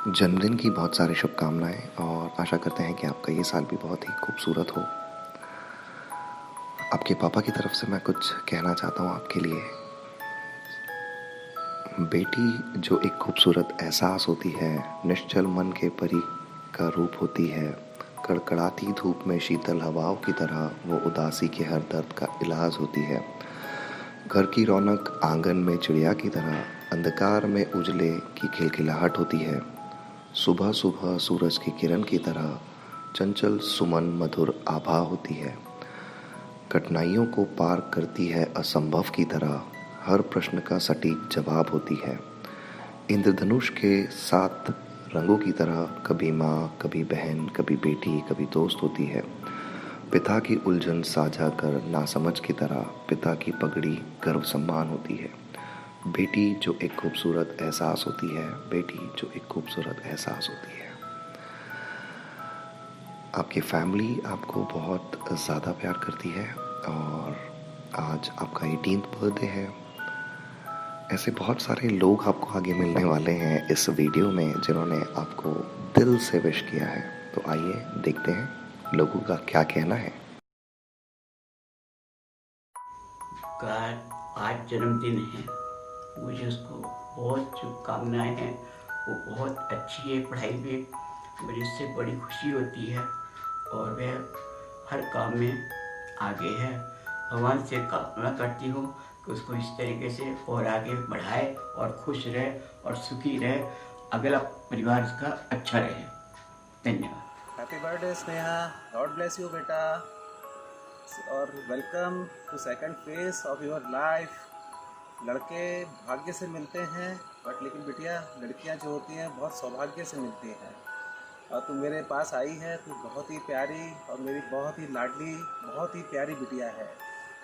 जन्मदिन की बहुत सारी शुभकामनाएं और आशा करते हैं कि आपका ये साल भी बहुत ही खूबसूरत हो। आपके पापा की तरफ से मैं कुछ कहना चाहता हूँ आपके लिए। बेटी जो एक खूबसूरत एहसास होती है, निश्चल मन के परी का रूप होती है। कड़कड़ाती धूप में शीतल हवाओं की तरह वो उदासी के हर दर्द का इलाज होती है। घर की रौनक आंगन में चिड़िया की तरह, अंधकार में उजले की खिलखिलाहट होती है। सुबह सुबह सूरज की किरण की तरह चंचल सुमन मधुर आभा होती है। कठिनाइयों को पार करती है असंभव की तरह, हर प्रश्न का सटीक जवाब होती है। इंद्रधनुष के 7 रंगों की तरह कभी माँ, कभी बहन, कभी बेटी, कभी दोस्त होती है। पिता की उलझन साझा कर नासमझ की तरह पिता की पगड़ी गर्व सम्मान होती है। बेटी जो एक खूबसूरत एहसास होती है, बेटी जो एक खूबसूरत एहसास होती है। आपकी फैमिली आपको बहुत ज़्यादा प्यार करती है और आज आपका 18th बर्थडे है। ऐसे बहुत सारे लोग आपको आगे मिलने वाले हैं इस वीडियो में जिन्होंने आपको दिल से विश किया है। तो आइए देखते हैं लोगों का क्या कहना है। का आज जन्मदिन है, मुझे उसको बहुत शुभकामनाएं हैं। वो बहुत अच्छी है पढ़ाई में, मुझे उससे बड़ी खुशी होती है और वह हर काम में आगे है। भगवान से कामना करती हूँ कि उसको इस तरीके से और आगे बढ़ाए और खुश रहे और सुखी रहे, अगला परिवार उसका अच्छा रहे। धन्यवाद। Happy birthday Sneha, god bless you बेटा, और welcome to second phase of your life. लड़के भाग्य से मिलते हैं लेकिन बिटिया लड़कियां जो होती हैं बहुत सौभाग्य से मिलती हैं। और तू मेरे पास आई है, तू बहुत ही प्यारी और मेरी बहुत ही लाडली, बहुत ही प्यारी बिटिया है।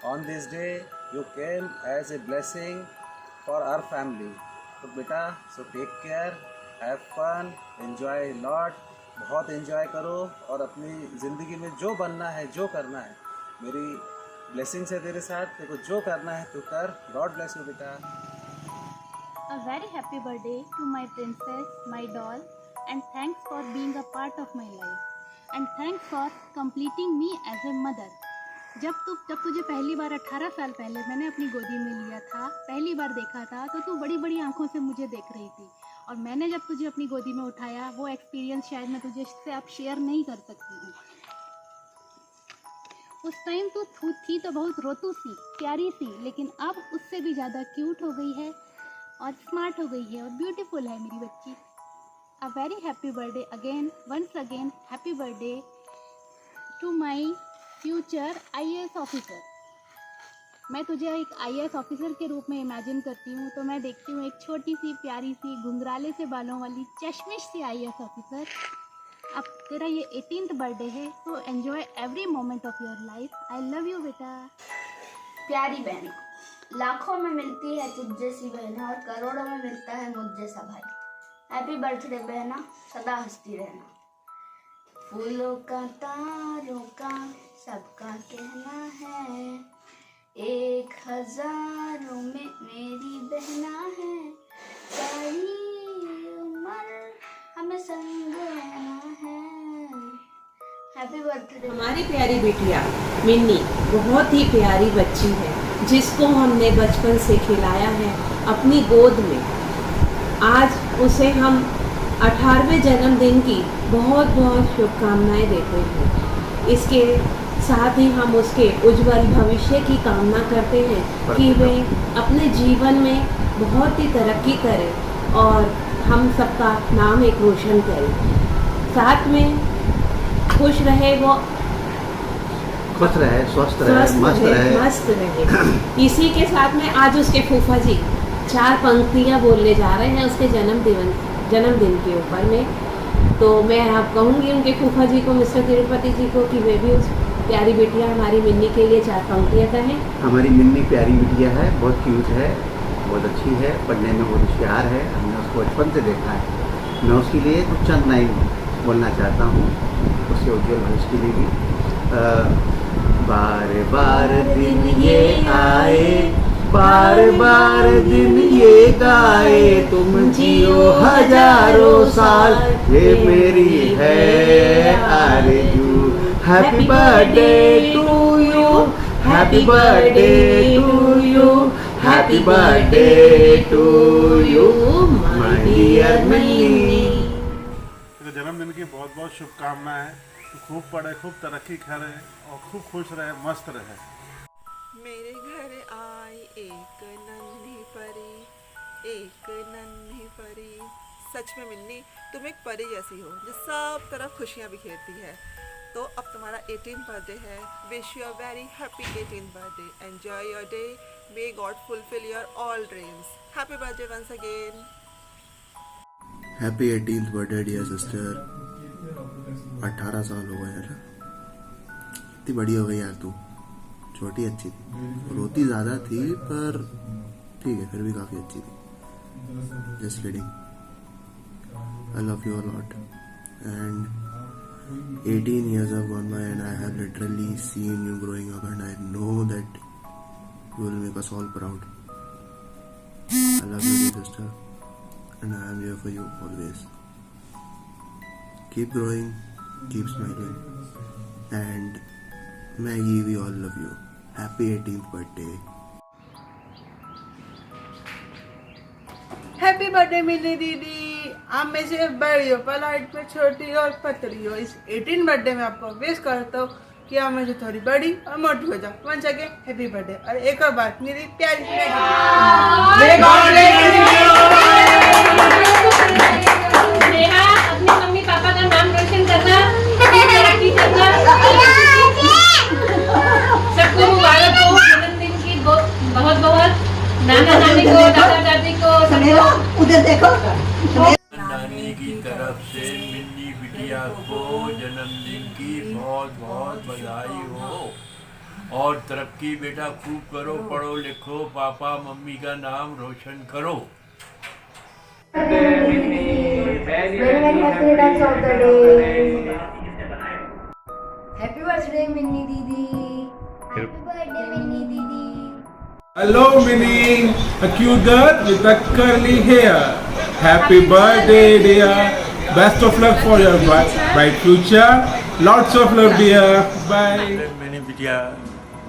On this day you came as a blessing for our family. तो बेटा so take care, have fun, enjoy lot, बहुत एंजॉय करो और अपनी ज़िंदगी में जो बनना है, जो करना है, मेरी ब्लेसिंग्स है तेरे साथ। तेरे को जो करना है तू कर। गॉड ब्लेस यू बेटा। A very happy birthday to my princess, my doll, and thanks for being a part of my life. And thanks for completing me as a mother. जब तुझे पहली बार 18 साल पहले मैंने अपनी गोदी में लिया था, पहली बार देखा था, तो तू बड़ी बड़ी आंखों से मुझे देख रही थी। और मैंने जब तुझे अपनी गोदी में उठाया, वो एक्सपीरियंस शायद मैं तुझे से अब शेयर नहीं कर सकती हूँ। उस टाइम तू थी तो बहुत रोतू सी, प्यारी सी, लेकिन अब उससे भी ज़्यादा क्यूट हो गई है और स्मार्ट हो गई है और ब्यूटीफुल है मेरी बच्ची। A very happy birthday again, once again happy birthday to my future IAS officer. मैं तुझे एक IAS ऑफिसर के रूप में इमेजिन करती हूँ, तो मैं देखती हूँ एक छोटी सी प्यारी सी घुंघराले से बालों वाली चश्मिश सी IAS ऑफिसर। अब तेरा ये 18th बर्थडे है, तो enjoy every moment of your life. I love you बेटा। प्यारी बहन, लाखों में मिलती है तुझ जैसी बहना और करोड़ों में मिलता है मुझ जैसा भाई। हैप्पी बर्थडे बहना, सदा हंसती रहना। फूलों का तारों का सबका कहना है, 1000 में मेरी बहना है। सारी उम्र हमें संग रहना है। Happy birthday. हमारी प्यारी बिटिया मिन्नी बहुत ही प्यारी बच्ची है, जिसको हमने बचपन से खिलाया है अपनी गोद में। आज उसे हम 18वें जन्मदिन की बहुत बहुत शुभकामनाएं देते हैं। इसके साथ ही हम उसके उज्जवल भविष्य की कामना करते हैं कि वे अपने जीवन में बहुत ही तरक्की करें और हम सबका नाम एक रोशन करें। साथ में खुश रहे, वो खुश रहे, स्वस्थ रहे, मस्त रहे। इसी के साथ में आज उसके फूफा जी 4 पंक्तियाँ बोलने जा रहे हैं उसके जन्मदिन के ऊपर में। तो मैं आप कहूँगी उनके फूफा जी को, मिस्टर तिरुपति जी को, कि वे भी उस प्यारी बिटिया हमारी मिन्नी के लिए 4 पंक्तियाँ कहें। हमारी मिन्नी प्यारी बिटिया है, बहुत क्यूट है, बहुत अच्छी है, पढ़ने में बहुत होशियार है। हमने उसको बचपन से देखा है। मैं उसके लिए कुछ चंद लाइन बोलना चाहता हूँ, उसके उज्जवल भविष्य के लिए भी। बार बार दिन ये आए, बार बार दिन ये गाए तुम जियो हजारों साल, ये मेरी है आरज़ू। Happy birthday to you, happy birthday to you, happy birthday to you my dear Minnie. जन्मदिन की बहुत बहुत शुभकामनाएं। तो खूब पढ़े, खूब तरक्की करे और खूब खुश रहे, मस्त रहे। मेरे घर आई एक नन्ही परी, एक नन्ही परी। सच में मिन्नी तुम एक परी जैसी हो जो सब तरफ खुशियाँ बिखेरती है। तो अब तुम्हारा 18th बर्थडे है। Wish you a very happy 18th birthday. Enjoy your day. May god fulfil your all dreams. Happy birthday once again. Happy 18th birthday dear sister. 18 साल हो गए यार, इतनी बड़ी हो गई यार तू। छोटी अच्छी थी, रोती ज़्यादा थी पर ठीक है, फिर भी काफ़ी अच्छी थी। Just kidding, I love you a lot and 18 years have gone by and I have literally seen you growing up and I know that you will make us all proud. I love you dear sister and I am here for you always. Keep growing, keep smiling and Maggie, we all love you. Happy 18th birthday. Happy birthday mini दीदी। आप में से बड़ी हो, polite में छोटी और पतली हो। इस 18 बर्थडे में आपको विश करता हूँ कि आप में से थोड़ी बड़ी और मोटी हो जाओ। One second happy birthday. और एक और बात, मेरी प्यारी नेहा, अपने मम्मी पापा का नाम रोशन करना, तरक्की करना। सबको मुबारक हो जन्मदिन की बहुत बहुत। नाना नानी को, दादा दादी को, सबको उधर देखो। नानी की तरफ से मिन्नी बिटिया को जन्मदिन की बहुत बहुत बधाई हो और तरक्की बेटा खूब करो, पढ़ो लिखो, पापा मम्मी का नाम रोशन करो। हैप्पी बर्थडे मिन्नी दीदी। हैप्पी बर्थडे मिन्नी दीदी। Hello Minnie, a cute girl with a curly hair. Happy birthday dear. Best of luck for your bright future. Lots of love dear. Bye. Mini बिटिया,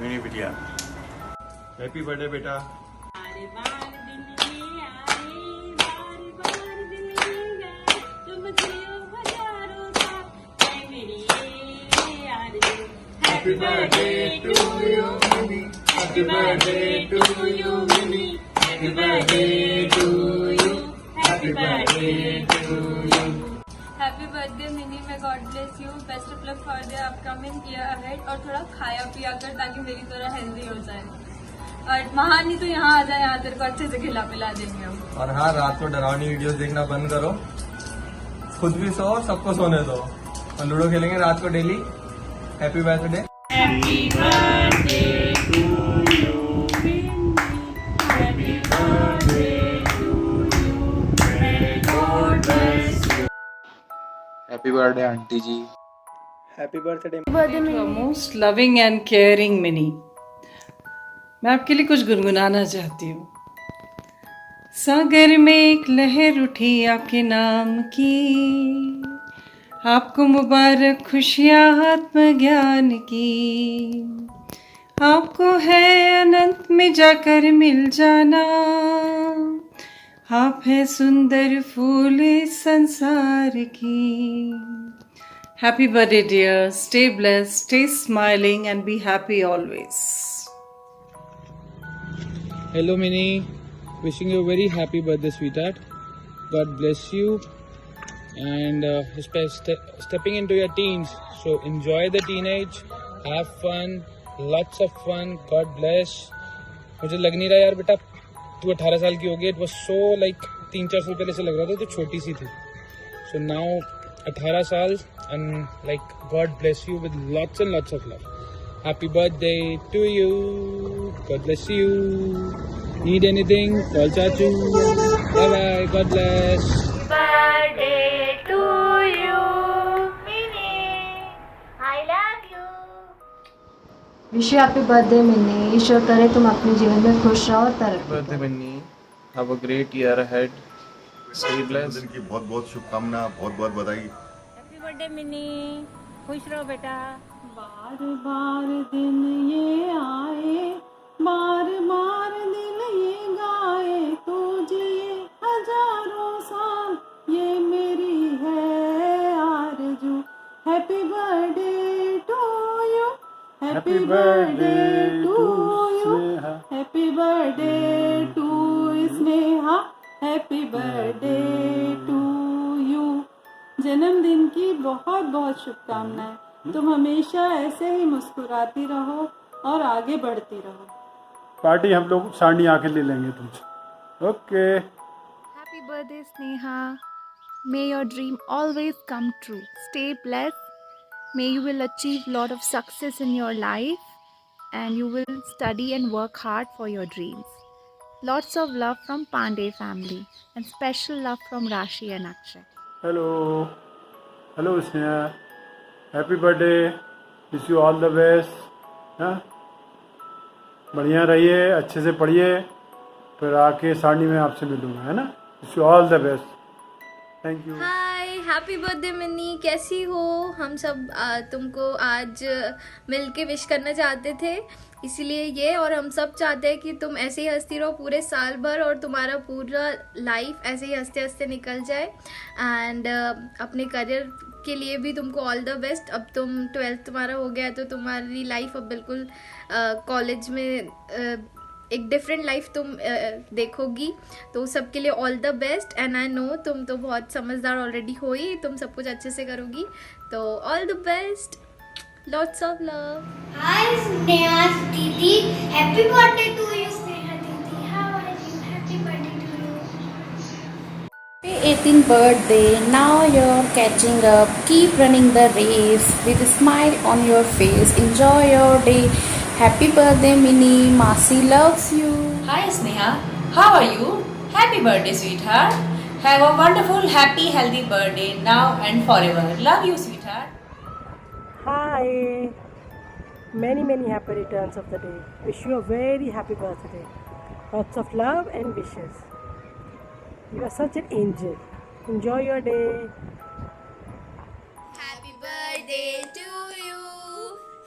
mini बिटिया। Happy birthday बेटा। Happy birthday to you, Minnie. Happy birthday to you, Minnie. Happy birthday to you. Happy birthday to you. Happy birthday Minnie, may God bless you. Best of luck for the upcoming year ahead. और थोड़ा खाया पिया कर ताकि मेरी तरह healthy हो जाए। और महानी तो यहाँ आ जाए, यहाँ तेरे को अच्छे से खिला पिला देंगे हम। और हाँ, रात को डरावनी वीडियोस देखना बंद करो, खुद भी सो, सबको सोने दो। और लूडो खेलेंगे रात को daily. Happy birthday. Happy birthday to you Mini, happy birthday to you, may god bless you. Happy birthday aunty ji. Happy birthday. Most loving and caring Mini. मैं आपके लिए कुछ गुनगुनाना चाहती हूँ। सागर में एक लहर उठी आपके नाम की, आपको मुबारक खुशियाँ आत्मज्ञान की। आपको है अनंत में जाकर मिल जाना, आप है सुंदर फूल इस संसार की। Happy birthday dear, stay blessed, stay smiling and be happy always. Hello Mini, wishing you a very happy birthday sweetheart. God bless you and stepping into your teens, so enjoy the teenage, have fun, lots of fun. God bless. मुझे लग नहीं रहा यार बेटा तू 18 साल की हो गई। इट वॉज सो लाइक 3-4 साल पहले से लग रहा था तो छोटी सी थी। सो नाउ 18 साल and like God bless you with lots and lots of love. Happy birthday to you. God bless you. Need anything? Call Chachu. Bye bye. God bless. Birthday to you, Minnie. I love you. Wish you happy birthday Minnie. ईश्वर करे तुम अपने जीवन में खुश रहो और तरक्की birthday Minnie, have a great year ahead, stay blessed. जन्मदिन की बहुत बहुत शुभकामना, बहुत बहुत बधाई। हैप्पी बर्थडे मिनी, खुश रहो बेटा। बार बार दिन ये आए, बार बार दिल ये गाए, तुझे हजारों साल ये मेरी है आरज़ू। Happy birthday to you, happy birthday to you, happy birthday to Sneha, happy birthday to you. जन्मदिन की बहुत बहुत शुभकामनाएं। तुम हमेशा ऐसे ही मुस्कुराती रहो और आगे बढ़ती रहो। पार्टी हम लोग साड़ी आके ले लेंगे तुमसे। Okay. Happy birthday, Sneha. May your dream always come true. Stay blessed. May you will achieve lot of success in your life and you will study and work hard for your dreams. Lots of love from Pandey family and special love from Rashi and Akshay. Hello hello Sneha, happy birthday, wish you all the best. हाँ, बढ़िया रहिए, अच्छे से पढ़िए, फिर आके साड़ी में आपसे मिलूँगा, है ना। Wish you all the best, thank you. Hi, happy birthday Minnie, कैसी हो? हम सब तुमको आज मिल के विश करना चाहते थे, इसीलिए ये, और हम सब चाहते हैं कि तुम ऐसे ही हंसती रहो पूरे साल भर और तुम्हारा पूरा लाइफ ऐसे ही हंसते हंसते निकल जाए। एंड अपने करियर के लिए भी तुमको ऑल द बेस्ट। अब तुम 12th तुम्हारा हो गया तो तुम्हारी लाइफ अब बिल्कुल कॉलेज में एक डिफरेंट लाइफ तुम देखोगी, तो सबके लिए all the best. And I know तुम तो बहुत समझदार ऑलरेडी हो ही, तुम सब कुछ अच्छे से करोगी, तो all the best, lots of love. Hi Sneha didi, happy birthday to you. Sneha didi, how are you? Happy birthday to you. 18th birthday, now you're catching up, keep running the race with a smile on your face, enjoy your day. Happy birthday Minnie, Masi loves you. Hi Sneha, how are you? Happy birthday sweetheart. Have a wonderful, happy, healthy birthday now and forever. Love you sweetheart. Hi, many happy returns of the day. Wish you a very happy birthday. Lots of love and wishes. You are such an angel. Enjoy your day. Happy birthday to you.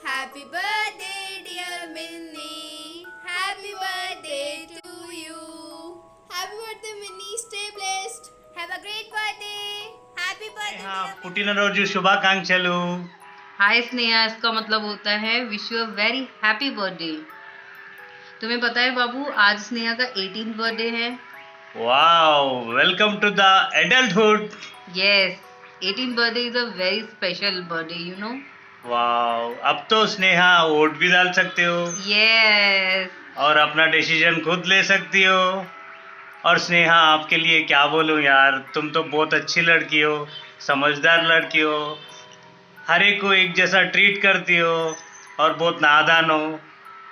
Happy birthday, dear Minnie. Happy birthday to you. Happy birthday, Minnie. Stay blessed. Have a great birthday. Happy birthday. పుట్టినరోజు శుభాకాంక్షలు। हाय स्नेहा, इसका मतलब होता है wish you a very happy birthday. तुम्हें पता है बाबू, आज स्नेहा का 18th बर्थडे है। Wow, welcome to the adulthood. Yes, 18th birthday is a very special birthday, you know. Wow, अब तो स्नेहा वोट भी डाल सकते हो। यस, और अपना डिसीजन खुद ले सकती हो। और स्नेहा, आपके लिए क्या बोलूं यार, तुम तो बहुत अच्छी लड़की हो, समझदार लड़की हो, हर एक को एक जैसा ट्रीट करती हो और बहुत नादान हो।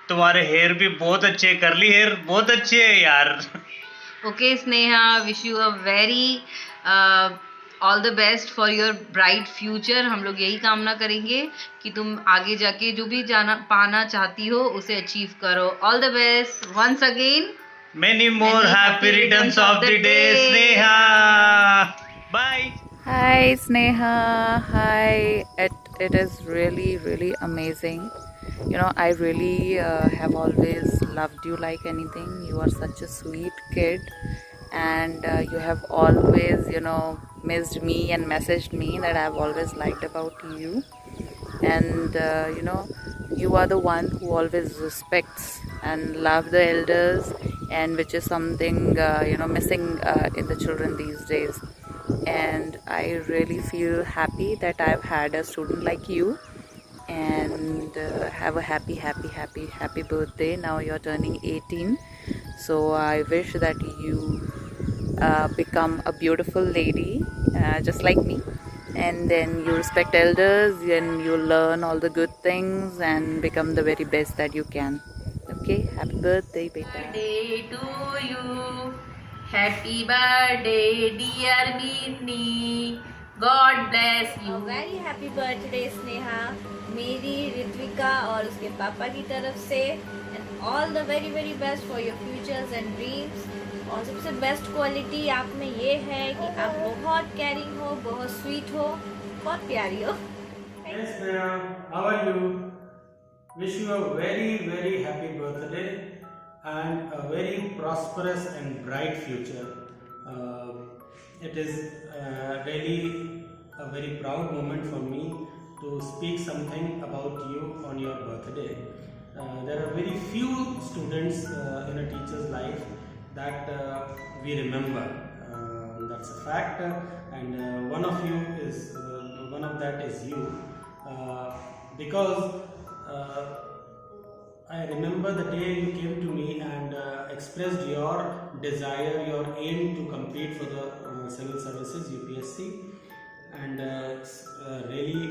तुम्हारे हेयर भी बहुत अच्छे, करली हेयर बहुत अच्छे है यार। Okay Sneha, wish you a very all the best for your bright future. हम लोग यही कामना करेंगे कि तुम आगे जाके जो भी पाना चाहती हो उसे अचीव करो। All the best once again. Many more happy returns of the day Sneha. Bye. Hi Sneha, hi. It is really amazing. You know, I really have always loved you like anything. You are such a sweet kid, and you have always, you know, missed me and messaged me that I've always liked about you. And you know, you are the one who always respects and love the elders, and which is something you know, missing in the children these days. And I really feel happy that I've had a student like you. And have a happy birthday. Now you're turning 18, so I wish that you become a beautiful lady just like me, and then you respect elders and you learn all the good things and become the very best that you can. Okay, happy birthday beta. Birthday to you. Happy birthday dear Minnie. God bless you. Very happy birthday Sneha. मेरी ऋत्विक का और उसके पापा की तरफ से, and all the very very best for your futures and dreams. और सबसे बेस्ट क्वालिटी आप में ये है कि आप बहुत केयरिंग हो, बहुत स्वीट हो, बहुत प्यारी हो। Yes, ma'am. How are you? Wish you a very, very happy birthday and a very prosperous and bright future. It is really a very proud moment for me to speak something about you on your birthday. There are very few students in a teacher's life that we remember. That's a fact, and one of that is you. Because I remember the day you came to me and expressed your desire, your aim to compete for the civil services UPSC, and it's really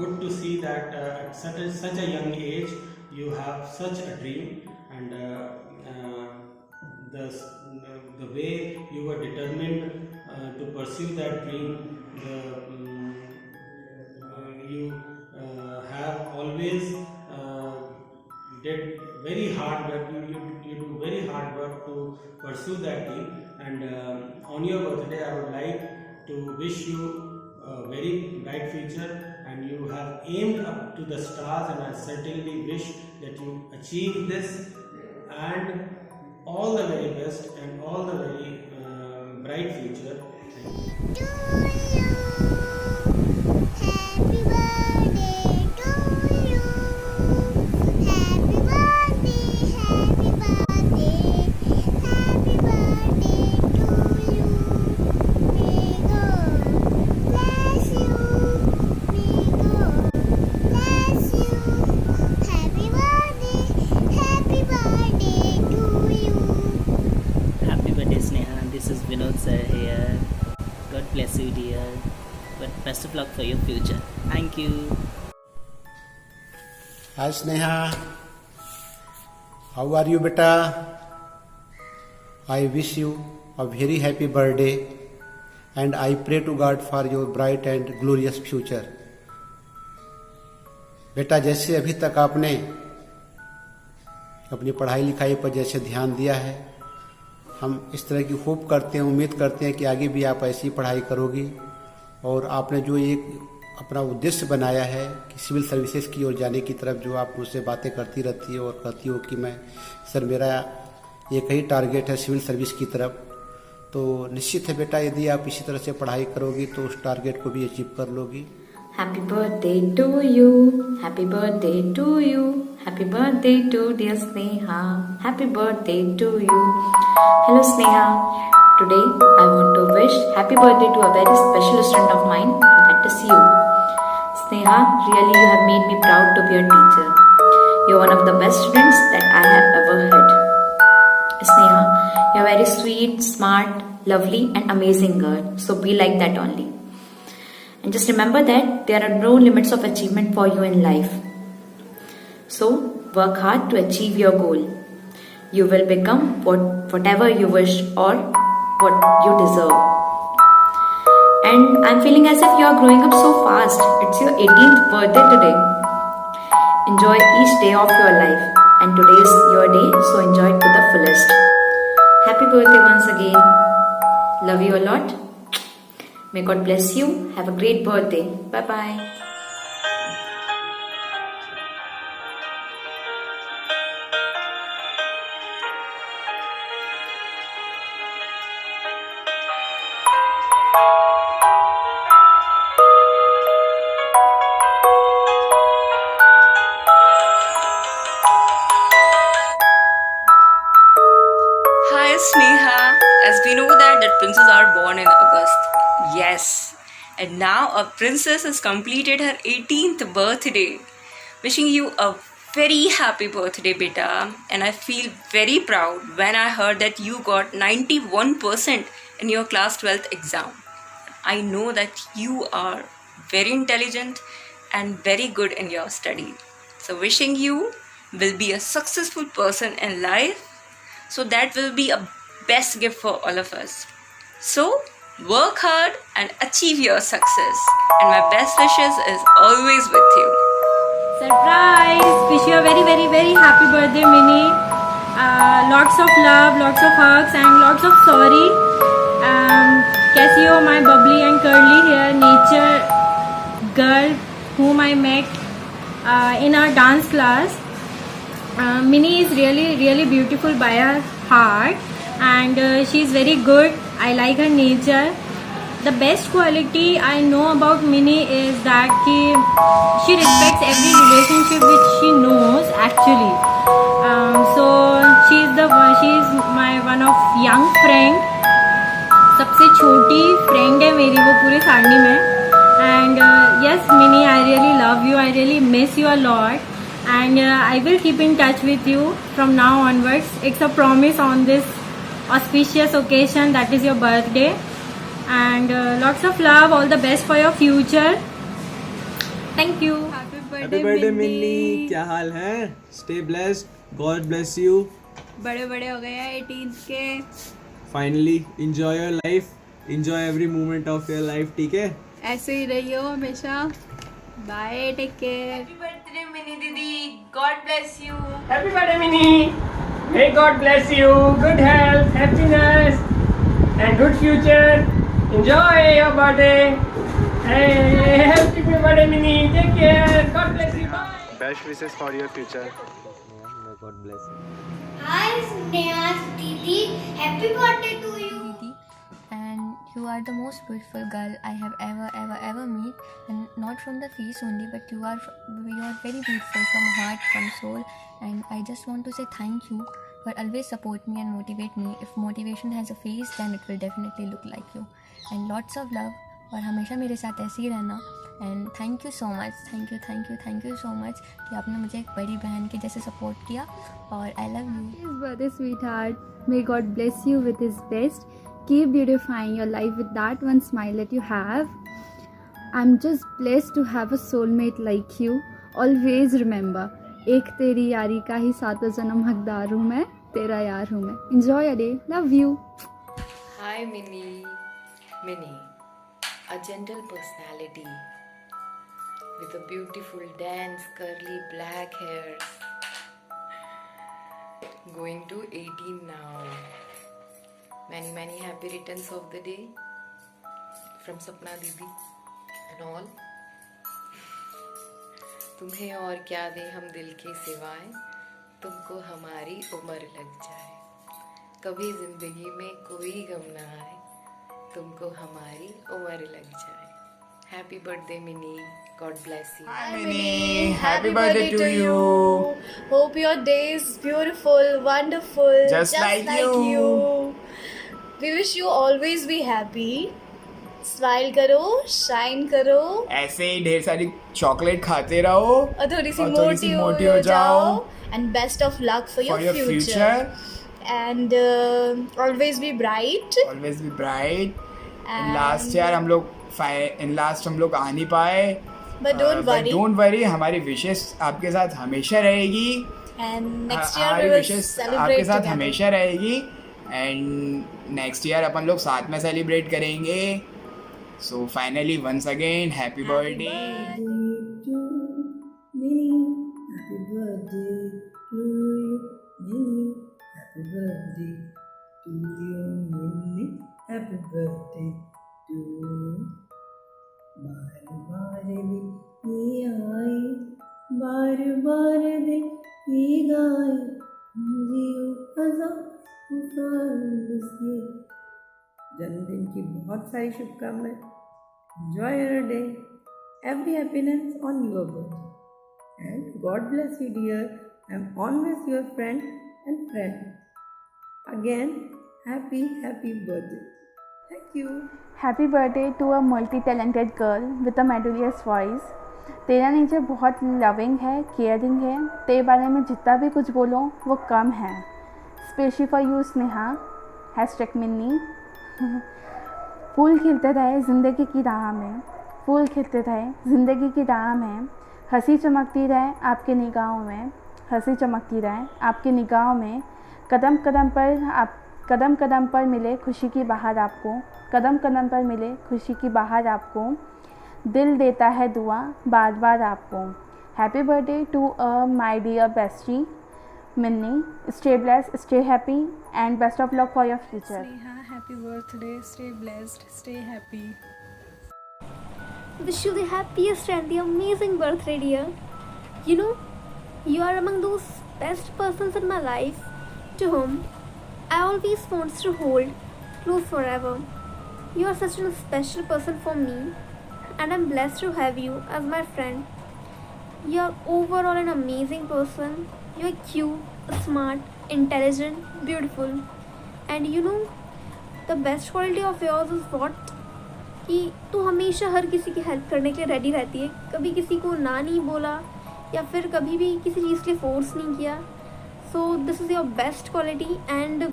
good to see that at such a young age you have such a dream, and the way you were determined to pursue that dream, you have always did very hard work. You do very hard work to pursue that dream, and on your birthday I would like to wish you a very bright future, and you have aimed up to the stars, and I certainly wish that you achieve this, and all the very best and all the very bright future. Thank you. Bless you, dear. But best of luck for your future. Thank you. Hi Sneha, how are you beta? I wish you a very happy birthday, and I pray to God for your bright and glorious future. बेटा, जैसे अभी तक आपने अपनी पढ़ाई लिखाई पर जैसे ध्यान दिया है, हम इस तरह की होप करते हैं, उम्मीद करते हैं कि आगे भी आप ऐसी पढ़ाई करोगी, और आपने जो एक अपना उद्देश्य बनाया है कि सिविल सर्विसेज की ओर जाने की तरफ, जो आप मुझसे बातें करती रहती हो और कहती हो कि मैं सर मेरा एक ही टारगेट है सिविल सर्विस की तरफ, तो निश्चित है बेटा यदि आप इसी तरह से पढ़ाई करोगी तो उस टारगेट को भी अचीव कर लोगी। Happy birthday to you, happy birthday to you, happy birthday to dear Sneha, happy birthday to you. Hello Sneha, today I want to wish happy birthday to a very special student of mine, that is you. Sneha, really you have made me proud to be your teacher. You are one of the best students that I have ever had. Sneha, you are very sweet, smart, lovely and amazing girl, so be like that only. And just remember that there are no limits of achievement for you in life. So work hard to achieve your goal. You will become whatever you wish or what you deserve. And I'm feeling as if you are growing up so fast. It's your 18th birthday today. Enjoy each day of your life, and today is your day, so enjoy it to the fullest. Happy birthday once again. Love you a lot. May God bless you. Have a great birthday. Bye bye. Hi Sneha, as we know that princes are born in August. Yes, and now a princess has completed her 18th birthday. Wishing you a very happy birthday, beta. And I feel very proud when I heard that you got 91% in your class 12th exam. I know that you are very intelligent and very good in your study. So wishing you will be a successful person in life. So that will be a best gift for all of us. So work hard and achieve your success. And my best wishes is always with you. Surprise! you a very very very happy birthday, Mini. Lots of love, lots of hugs and lots of sorry. कैसी हो my bubbly and curly hair nature girl whom I met in our dance class. Mini is really beautiful by her heart, and she is very good. I like her nature. The best quality I know about Mini is that she respects every relationship which she knows actually. So she is my one of young friend. सबसे छोटी friend है मेरी वो पूरे सारनी में. And yes, Mini, I really love you. I really miss you a lot. And I will keep in touch with you from now onwards. It's a promise on this auspicious occasion that is your birthday. And lots of love, all the best for your future. Thank you. Happy birthday Minnie. क्या हाल है? Stay blessed. God bless you. बड़े बड़े हो गए हैं 18th के. Finally, enjoy your life. Enjoy every moment of your life. ठीक है? ऐसे ही रहियो हमेशा. Bye. Take care. Happy birthday Minnie Didi. God bless you. Happy birthday, Minnie. May God bless you. Good health, happiness, and good future. Enjoy your birthday. Hey, happy birthday, Minnie. Take care. God bless you. Bye. Best wishes for your future. May God bless you. Hi, Sneha's Didi. Happy birthday to you. And you are the most beautiful girl I have ever met, and not from the face only, but you are very beautiful from heart, from soul, and I just want to say thank you for always support me and motivate me. If motivation has a face, then it will definitely look like you. And lots of love, और हमेशा मेरे साथ ऐसे ही रहना. And thank you so much, thank you so much कि आपने मुझे एक बड़ी बहन के जैसे सपोर्ट किया, और I love you. His birthday, sweetheart. May God bless you with His best. Keep beautifying your life with that one smile that you have. I'm just blessed to have a soulmate like you. Always remember, एक तेरी यारी का ही सातों जन्म हकदार हूँ मैं, तेरा यार हूँ मैं. Enjoy your day. Love you. Hi Minnie. Minnie, a gentle personality with a beautiful dense curly black hairs. Going to 18 now. Many happy returns of the day from Sapna Didi and all. तुम्हें और क्या दें हम दिल की सिवाय, तुमको हमारी उम्र लग जाए, कभी जिंदगी में कोई गम ना आए, तुमको हमारी उम्र लग जाए. Happy birthday Minnie. God bless you. Hi Minnie. Happy birthday to you. Hope your day is beautiful, wonderful, just like you. We wish you always be happy. Smile करो, शाइन करो, ऐसे ही ढेर सारी चॉकलेट खाते रहो और थोड़ी सी मोटी हो जाओ. And best of luck for your future. And always be bright. Last year हम लोग हम लोग आ नहीं पाए, बट डोंट वरी, हमारी विशेस आपके साथ हमेशा रहेगी. And next year we will celebrate आपके साथ हमेशा रहेगी. एंड नेक्स्ट ईयर अपन लोग साथ में सेलिब्रेट करेंगे. So finally, once again, happy birthday to Minnie. Happy birthday to you, Minnie. Happy birthday to you, Minnie. Happy birthday to you. बार दिन ये आए, बार दिन ये गाए, जियो हज़ार से. जन्मदिन की बहुत सारी शुभकामनाएं. Enjoy your day. Every happiness on your birthday. And God bless you, dear. I'm always your friend and friend. Again, happy birthday. Thank you. Happy birthday to a multi-talented girl with a melodious voice. तेरा nature बहुत loving है, caring है. तेरे बारे में जितना भी कुछ बोलो वो कम है. Specially for you Sneha. #Minnie. फूल खिलते रहे ज़िंदगी की राह में, फूल खिलते रहे ज़िंदगी की राह में, हंसी चमकती रहे आपके निगाहों में, हंसी चमकती रहे आपके निगाहों में. कदम कदम पर मिले खुशी की बहार आपको, कदम कदम पर मिले खुशी की बहार आपको. दिल देता है दुआ बार बार आपको, Happy birthday to my dear bestie, Minnie. Stay blessed, stay happy, and best of luck for your future. Sneha, happy birthday. Stay blessed, stay happy. Wish you the happiest and the amazing birthday, dear. You know, you are among those best persons in my life to whom I always want to hold close forever. You are such a special person for me, and I'm blessed to have you as my friend. You are overall an amazing person. You are cute, smart, intelligent, beautiful. And you know, the best quality of yours is what? कि तू हमेशा हर किसी की help करने के लिए ready रहती है, कभी किसी को ना नहीं बोला या फिर कभी भी किसी चीज़ के लिए फोर्स नहीं किया. So this is your best quality. And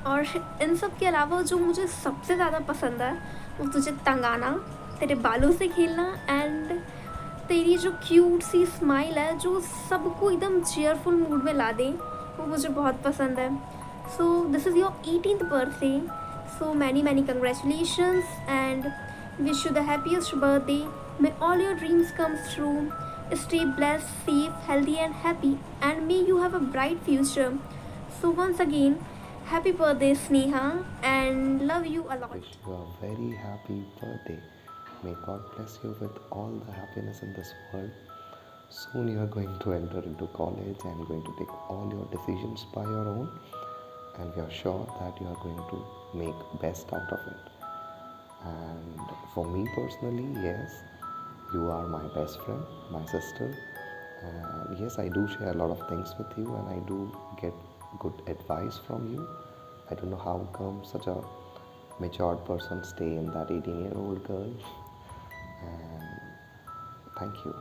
और इन सब के अलावा जो मुझे सबसे ज़्यादा पसंद है वो तुझे तंगाना, तेरे बालों से खेलना एंड तेरी जो क्यूट सी स्माइल है जो सबको एकदम चेयरफुल मूड में ला दे, वो मुझे बहुत पसंद है. So this is your 18th birthday. So many congratulations and wish you the happiest birthday. May all your dreams come true. Stay blessed, safe, healthy and happy, and may you have a bright future. So once again, happy birthday Sneha, and love you a lot. Wish you a very happy birthday. May God bless you with all the happiness in this world. Soon you are going to enter into college and going to take all your decisions by your own, and we are sure that you are going to make best out of it. And for me personally, yes, you are my best friend, my sister, and yes, I do share a lot of things with you and I do get good advice from you. I don't know how come such a matured person stay in that 18-year-old girl, and thank you.